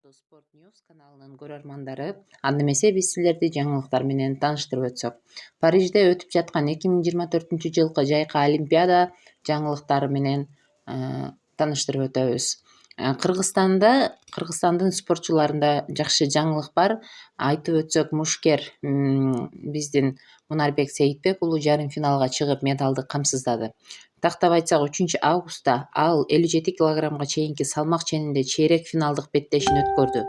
Sport News каналынын көрөрмандары, анда эмесе биз силерди жаңылыктар менен тааныштырып өтсөк. Парижде өтүп жаткан 2024-жылкы жайкы Олимпиада жаңылыктары менен тааныштырып өтөбүз. Кыргызстандын спортчуларында жакшы жаңылык бар. Айтып өтсөк, мушкер биздин Мунарбек Сейитбек уулу жарым финалга чыгып медалды камсыздады. Тактап айтсак, 3-августта ал 57 килограммга чейинки салмак ченинде чейрек финалдык беттешин өткөрдү.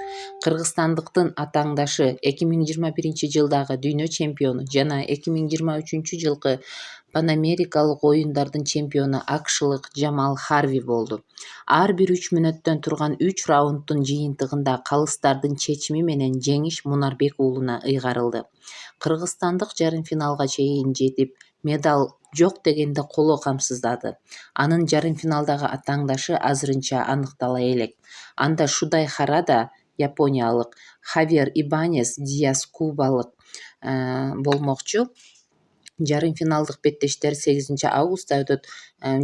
Кыргызстандыктын атаңдашы 2021-жылдагы дүйнө чемпиону жана 2023-жылкы Панамерикалык оюндардын чемпиону акшылык Жамал Харви болду. Ар бир 3 мүнөттөн турган 3 раунддун жыйынтыгында калыстардын чечими менен жеңиш Мунарбек уулуна ыйгарылды. Кыргызстандык жарым финалга чейин жетип, медаль жок дегенде коло камсыздады. Анын жарым финалдагы атаңдашы азырынча аныктала элек. Анда Шудай Харада Япониялык, Хавьер Ибанес Диас Кубалык болмокчу. Жарым финалдык беттештер 8-августта өтөт.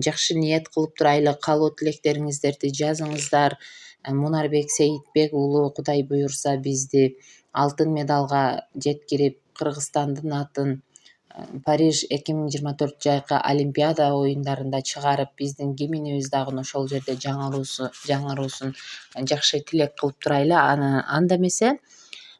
Жакшы ниет кылып турайлы, каалоо тилектериңиздерди жазыңыздар. Мунарбек Сейитбек уулу Кудай буюрса бизди алтын медалга жеткирип, Кыргызстандын атын Париж 2024 жайкы Олимпиада оюндарында чыгарып, биздин гимнибиз дагы ошол жерде жаңыруусун жакшы тилек кылып турайлы. Анда эмесе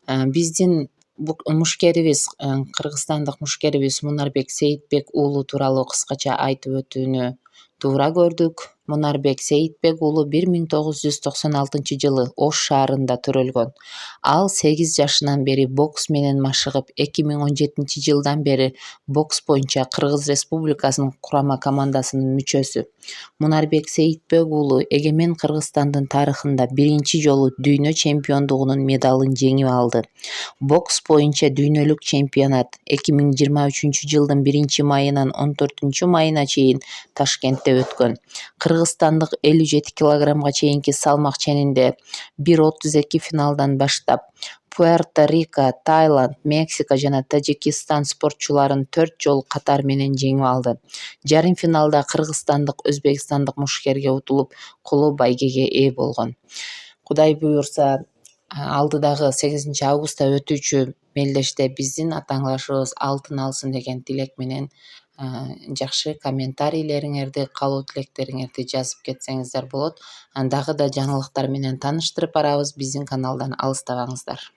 биздин мушкерибиз, кыргызстандык мушкерибиз Мунарбек Сейитбек уулу тууралуу кыскача айтып өтүүнү туура көрдүк. Мунарбек Сейитбек уулу 1996-жылы Ош шаарында төрөлгөн. Ал 8 жашынан бери бокс менен машыгып, 2017-жылдан бери бокс боюнча Кыргыз Республикасынын курама командасынын мүчөсү. Мунарбек Сейитбек уулу эгемен Кыргызстандын тарыхында биринчи жолу дүйнө чемпиондугунун медалын жеңип алды. Бокс боюнча дүйнөлүк чемпионат 2023-жылдын 1-майынан 14-майына чейин Ташкентте өткөн. Кыргызстандык 57 килограммга чейинки салмак ченинде 1:32 финалдан баштап, Пуэрто-Рико, Таиланд, Мексика жана Тажикистан спортчуларын 4 жолу катар менен жеңип алды. Жарым финалда кыргызстандык өзбекстандык мушкерге утулуп, коло байгеге ээ болгон. Кудай буюрса, алдыдагы 8-августта өтүүчү мелдеште биздин атаңдашыбыз алтын алсын деген тилек менен жакшы комментарийлериңерди, каалоо тилектериңерди жазып кетсеңиздер болот. Дагы да жаңылыктар менен тааныштырып барабыз. Биздин каналдан алыстабаңыздар.